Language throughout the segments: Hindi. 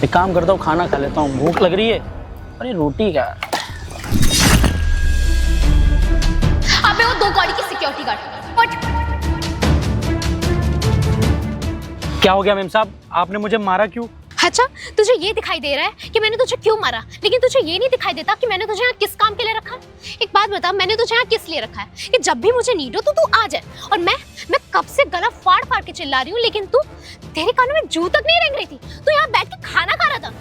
एक काम करता हूँ, खाना खा लेता हूँ, भूख लग रही है। अरे रोटी क्या? अबे वो 2 कौड़ी की सिक्योरिटी गार्ड, उठ। क्या हो गया मेम साहब, आपने मुझे मारा क्यों? अच्छा, तुझे ये दिखाई दे रहा है कि मैंने तुझे क्यों मारा, लेकिन तुझे ये नहीं दिखाई देता कि मैंने तुझे यहाँ किस काम के लिए रखा है। एक बात बता, मैंने तुझे यहाँ किस लिए रखा है कि जब भी मुझे नीड हो तो तू आ जाए। और मैं कब से गला फाड़ फाड़ के चिल्ला रही हूँ, लेकिन तू, तेरे कानों में जू तक नहीं रेंग रही थी। तू यहाँ बैठ के खाना खा रहा था।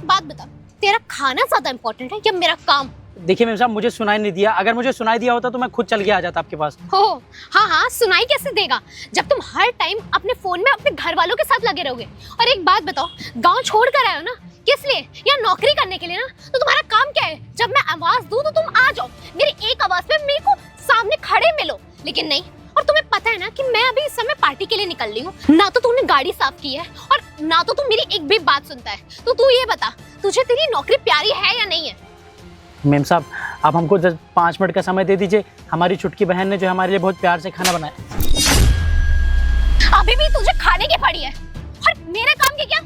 बात बता, तेरा खाना ज्यादा इंपॉर्टेंट है या मेरा काम? देखिए मेम साहब, मुझे सुनाई नहीं दिया। अगर मुझे सुनाई दिया होता तो मैं खुद चल के आ जाता आपके पास। हो, हाँ, सुनाई कैसे देगा जब तुम हर टाइम अपने फोन में अपने घर वालों के साथ लगे रहोगे। और एक बात बताओ, गांव छोड़ कर आए हो ना, किस लिए? या नौकरी करने के लिए ना? तो तुम्हारा काम क्या है? जब मैं आवाज दूं तो तुम आ जाओ, मेरी एक आवाज पे मेरे को सामने खड़े मिलो। लेकिन नहीं। और तुम्हें पता है ना कि मैं अभी इस समय पार्टी के लिए निकल रही हूँ। ना तो तूने गाड़ी साफ की है और ना तो तू मेरी एक भी बात सुनता है। तो तू ये बता, तुझे तेरी नौकरी प्यारी है या नहीं है? मेम साहब, आप हमको 5 मिनट का समय दे दीजिए। हमारी छुटकी बहन ने जो हमारे लिए बहुत प्यार से खाना बनाया। अभी भी तुझे खाने की पड़ी है और मेरे काम की क्या?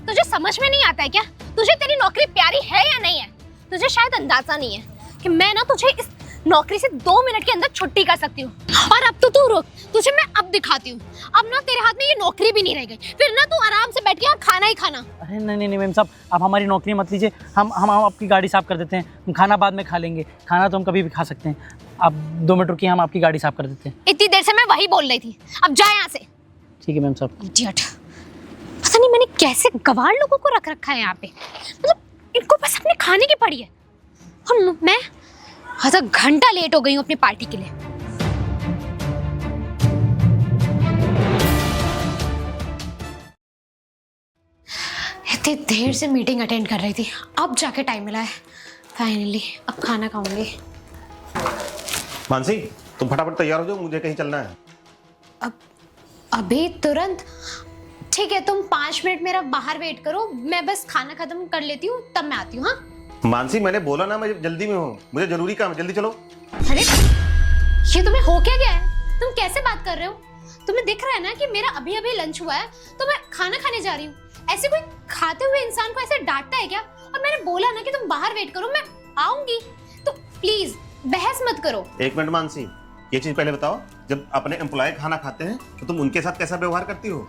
तुझे समझ में नहीं आता है क्या? तुझे तेरी नौकरी प्यारी है या नहीं है? तुझे शायद अंदाजा नहीं है कि मैं ना तुझे इस नौकरी से 2 मिनट के अंदर छुट्टी कर सकती हूँ। और अब तो तू रुक, तुझे मैं अब दिखाती हूँ। अब ना तेरे हाथ में ये नौकरी भी नहीं रह गई, फिर ना तू आराम से बैठ के यहाँ खाना ही खाना। अरे नहीं मेम साहब, आप हमारी नौकरी मत लीजिए। हम आपकी गाड़ी साफ कर देते हैं। खाना बाद में खा लेंगे, खाना तो हम कभी भी खा सकते हैं। आप 2 मिनट रुकिए, हम आपकी गाड़ी साफ कर देते हैं। इतनी देर से मैं वही बोल रही थी, अब जा यहाँ से। ठीक है मेम साहब। इडियट, पता नहीं मैंने कैसे गवार लोगों को रख रखा है यहाँ पे। मतलब इनको बस अपने खाने की पड़ी है और मैं आधा घंटा लेट हो गई हूँ अपनी पार्टी के लिए। इतनी देर से मीटिंग अटेंड कर रही थी, अब जाके टाइम मिला है फाइनली। अब खाना खाऊंगी। मानसी, तुम फटाफट तैयार हो जाओ, मुझे कहीं चलना है। अब अभी तुरंत? ठीक है, तुम 5 मिनट मेरा बाहर वेट करो, मैं बस खाना खत्म कर लेती हूँ, तब मैं आती हूँ। हाँ मानसी, मैंने बोला ना, मैं जल्दी में हूँ, मुझे जरूरी काम है, जल्दी चलो। अरे ये तुम्हें हो क्या गया है? तुम कैसे बात कर रहे हो? तुम्हें दिख रहा है ना कि मेरा अभी अभी लंच हुआ है तो मैं खाना खाने जा रही हूँ। ऐसे कोई खाते हुए इंसान को ऐसे डांटता है क्या? और मैंने बोला ना कि तुम बाहर वेट करो, मैं आऊंगी, तो प्लीज बहस मत करो। 1 मिनट मानसी, ये चीज पहले बताओ, जब अपने एम्प्लॉय खाना खाते हैं तो तुम उनके साथ कैसा व्यवहार करती हो?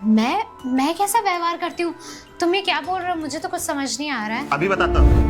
मैं कैसा व्यवहार करती हूँ? तुम ये क्या बोल रहे हो? मुझे तो कुछ समझ नहीं आ रहा है। अभी बताता हूँ।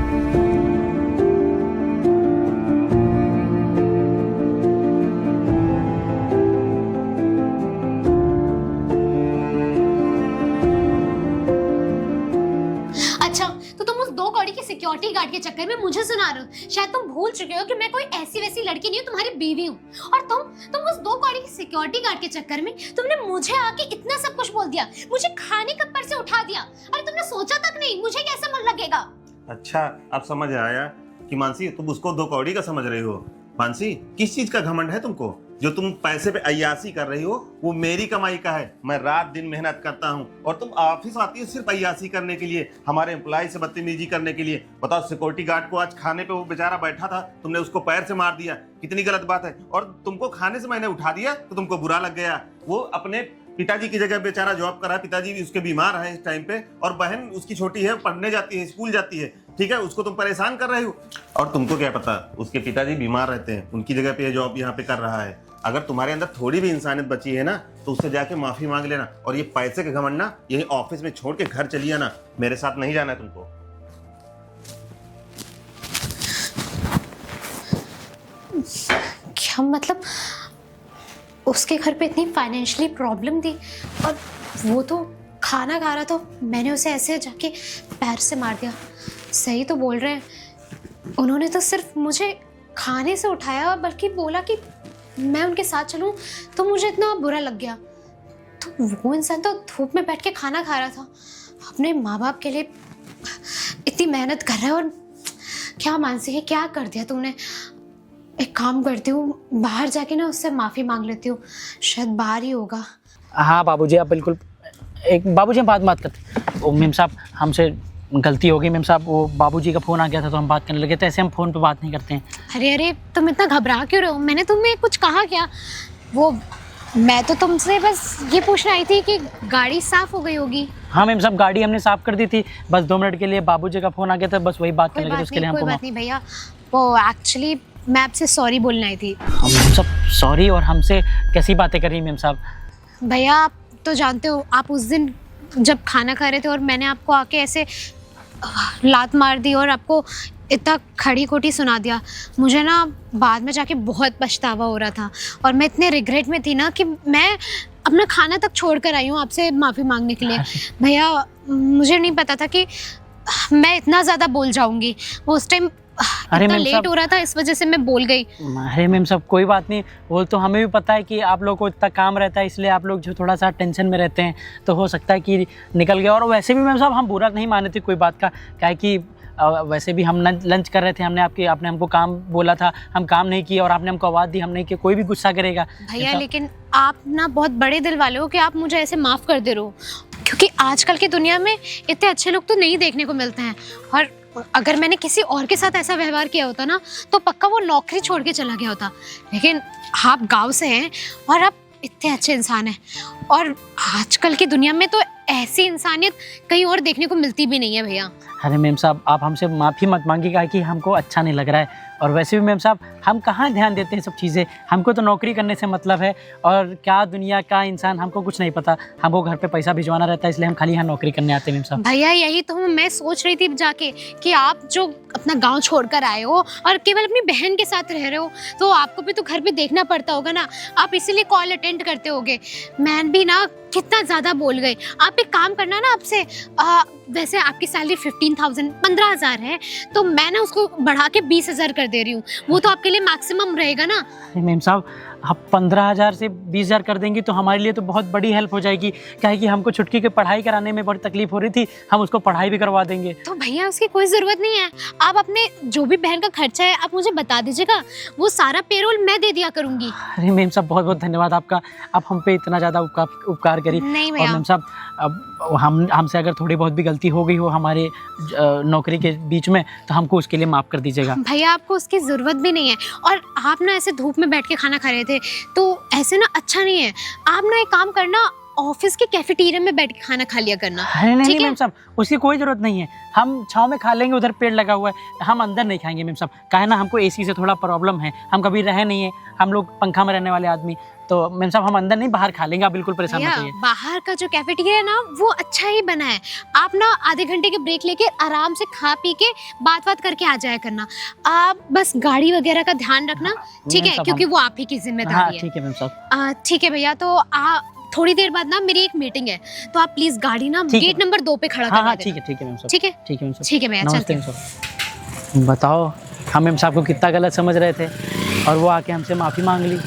अच्छा, तो तुम उस 2 कौड़ी की सिक्योरिटी गार्ड के चक्कर में मुझे सुना रहे हो? शायद तुम भूल चुके हो कि मैं कोई ऐसी वैसी लड़की नहीं हूँ, तुम्हारी बीवी हूँ। और तुम उस 2 कौड़ी की सिक्योरिटी गार्ड के चक्कर में तुमने मुझे आके इतना सब कुछ बोल दिया, मुझे खाने का पर से उठा दिया। अरे तुमने सोचा तक नहीं मुझे कैसा मन लगेगा। अच्छा, अब समझ आया कि मानसी तुम उसको 2 कौड़ी का समझ रही हो। मानसी, किस चीज का घमंड है तुमको? जो तुम पैसे पे अय्यासी कर रही हो वो मेरी कमाई का है। मैं रात दिन मेहनत करता हूँ और तुम ऑफिस आती हो सिर्फ अय्यासी करने के लिए, हमारे एम्प्लॉय से बदतमीजी करने के लिए। बताओ, सिक्योरिटी गार्ड को आज खाने पे वो बेचारा बैठा था, तुमने उसको पैर से मार दिया, कितनी गलत बात है। और तुमको खाने से मैंने उठा दिया तो तुमको बुरा लग गया। वो अपने पिताजी की जगह बेचारा जॉब कर रहा है, पिताजी भी उसके बीमार है इस टाइम पे, और बहन उसकी छोटी है, पढ़ने जाती है, स्कूल जाती है, ठीक है, उसको तुम परेशान कर रहे हो। और तुमको क्या पता, उसके पिताजी बीमार रहते हैं, उनकी जगह पे ये जॉब यहाँ पे कर रहा है। अगर तुम्हारे अंदर थोड़ी भी इंसानियत बची है ना तो उससे जाके माफी मांग लेना। और ये पैसे के घमंड ना यही ऑफिस में छोड़ के घर चली आना, मेरे साथ नहीं जाना है तुमको। क्या मतलब? उसके घर पे इतनी फाइनेंशियली प्रॉब्लम थी और वो तो खाना खा रहा था, मैंने उसे ऐसे जाके पैर से मार दिया। सही तो बोल रहे हैं, उन्होंने तो सिर्फ मुझे खाने से उठाया, बल्कि बोला कि मैं उनके साथ चलूं, तो मुझे इतना बुरा लग गया। तो वो इंसान तो धूप में बैठ के खाना खा रहा था, अपने माँ बाप के लिए इतनी मेहनत कर रहा है। और क्या मानसी है, क्या कर दिया तुमने? एक काम करती हूँ, बाहर जाके ना उससे माफ़ी मांग लेती हूँ, शायद बाहर ही होगा। हाँ बाबूजी, आप बिल्कुल बाबूजी हम बात करते। ओ मेम साहब, हमसे गलती हो गई मेम साहब, वो बाबूजी का फ़ोन आ गया था तो हम बात करने लगे थे, ऐसे हम फ़ोन पे बात नहीं करते हैं। अरे तुम इतना घबरा क्यों रहे हो? मैंने तुम्हें कुछ कहा क्या? वो मैं तो तुमसे बस ये पूछना आई थी कि गाड़ी साफ हो गई होगी। हाँ मैम साहब, गाड़ी हमने साफ़ कर दी थी, बस 2 मिनट के लिए बाबूजी का फ़ोन आ गया था, बस वही बात कोई करने के लिए, बात उसके लिए नहीं, कोई हमको बात नहीं भैया। वो एक्चुअली मैं आपसे सॉरी बोलने आई थी। हम सब सॉरी, और हमसे कैसी बातें कर रही मैम साहब? भैया आप तो जानते हो, आप उस दिन जब खाना खा रहे थे और मैंने आपको आके ऐसे लात मार दी और आपको इतना खड़ी खोटी सुना दिया, मुझे ना बाद में जाके बहुत पछतावा हो रहा था और मैं इतने रिग्रेट में थी ना कि मैं अपना खाना तक छोड़ कर आई हूँ आपसे माफ़ी मांगने के लिए। भैया मुझे नहीं पता था कि मैं इतना ज़्यादा बोल जाऊँगी। वो उस टाइम अरे इतना मैम लेट साहब, हो रहा था, इस वजह से मैं बोल गई। अरे मैम साहब कोई बात नहीं, वो तो हमें भी पता है कि आप लोग को इतना काम रहता है, इसलिए आप लोग जो थोड़ा सा टेंशन में रहते हैं, तो हो सकता है कि निकल गया। और वैसे भी मैम साहब हम बुरा नहीं माने थे कोई बात का, क्या है कि वैसे भी हम लंच कर रहे थे, आपने हमको काम बोला था, हम काम नहीं किए और आपने हमको आवाज़ दी, हम नहीं किया, कोई भी गुस्सा करेगा भैया ऐसा- लेकिन आप ना बहुत बड़े दिल वाले हो कि आप मुझे ऐसे माफ़ कर दे रहे हो, क्योंकि आजकल की दुनिया में इतने अच्छे लोग तो नहीं देखने को मिलते हैं। और अगर मैंने किसी और के साथ ऐसा व्यवहार किया होता ना तो पक्का वो नौकरी छोड़ के चला गया होता। लेकिन आप गांव से हैं और आप इतने अच्छे इंसान हैं, और आजकल की दुनिया में तो ऐसी इंसानियत कहीं और देखने को मिलती भी नहीं है भैया। अरे मैम साहब आप हमसे माफ़ी मत मांगिएगा कि हमको अच्छा नहीं लग रहा है, और वैसे भी मैम साहब हम कहाँ ध्यान देते हैं सब चीज़ें, हमको तो नौकरी करने से मतलब है, और क्या दुनिया का इंसान हमको कुछ नहीं पता, हमको घर पे पैसा भिजवाना रहता है, इसलिए हम खाली यहाँ नौकरी करने आते हैं मैम साहब। भैया यही तो मैं सोच रही थी जाके कि आप जो अपना गांव छोड़कर आए हो और केवल अपनी बहन के साथ रह रहे हो, तो आपको भी तो घर पे देखना पड़ता होगा ना, आप इसीलिए कॉल अटेंड करते होगे। मैं भी ना कितना ज़्यादा बोल गई। आप एक काम करना ना, आपसे वैसे आपकी सैलरी 15,000 है, तो मैं ना उसको बढ़ा के 20,000 कर दे रही हूँ, वो तो आपके लिए मैक्सिमम रहेगा ना। अरे मैम साहब आप 15,000 से 20,000 कर देंगी तो हमारे लिए तो बहुत बड़ी हेल्प हो जाएगी, क्या है कि हमको छुटकी की पढ़ाई कराने में बड़ी तकलीफ हो रही थी, हम उसको पढ़ाई भी करवा देंगे। तो भैया उसकी कोई ज़रूरत नहीं है, आप अपने जो भी बहन का खर्चा है आप मुझे बता दीजिएगा, वो सारा पेरोल मैं दे दिया करूँगी। अरे मैम साहब बहुत बहुत धन्यवाद आपका, आप हम पे इतना ज़्यादा उपकार करी। नहीं और भैया, मैम साहब अब हमसे अगर थोड़ी बहुत भी गलती हो गई हो हमारे नौकरी के बीच में, तो हमको उसके लिए माफ़ कर दीजिएगा। भैया आपको उसकी ज़रूरत भी नहीं है, और आप ना ऐसे धूप में बैठ के खाना खा रहे थे तो ऐसे ना अच्छा नहीं है। आप ना एक काम करना, ऑफिस के कैफेटेरिया में बैठ के खाना खा लिया करना। अरे नहीं ठीक नहीं है? मैम साहब उसकी कोई ज़रूरत नहीं है, हम छाँव में खा लेंगे, उधर पेड़ लगा हुआ है, हम अंदर नहीं खाएंगे मैम साहब, काहे ना हमको एसी से थोड़ा प्रॉब्लम है, हम कभी रहे नहीं है, हम लोग पंखा में रहने वाले आदमी, तो मैम साहब हम अंदर नहीं बाहर खा लेंगे, आप बिल्कुल परेशान मत भैया होइए। बाहर का जो कैफेटेरिया है ना वो अच्छा ही बना है, आप ना आधे घंटे के ब्रेक लेके आराम से खा पी के बात करके आ जाया करना। आप बस गाड़ी वगैरह का ध्यान रखना, ठीक मैम है, साहब, क्योंकि हम- वो आप ही की हाँ जिम्मेदारी है। ठीक है मैम साहब। ठीक है भैया, तो थोड़ी देर बाद ना मेरी एक मीटिंग है, तो आप प्लीज गाड़ी ना ठीक है। गेट नंबर 2 पे खड़ा हाँ करवा हाँ देना। ठीक है मैम साहब, ठीक है, ठीक है मैम साहब। ठीक है भैया, नमस्ते चलते मैम हैं। साहब। बताओ हम मैम साहब को कितना गलत समझ रहे थे, और वो आके हमसे माफ़ी मांग ली।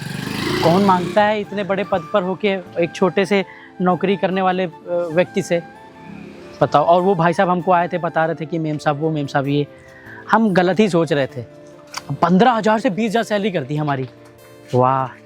कौन मांगता है इतने बड़े पद पर होके एक छोटे से नौकरी करने वाले व्यक्ति से, बताओ। और वो भाई साहब हमको आए थे, बता रहे थे कि मेम साहब वो, मेम साहब ये, हम गलत ही सोच रहे थे। 15,000 से 20,000 सैलरी कर दी हमारी, वाह।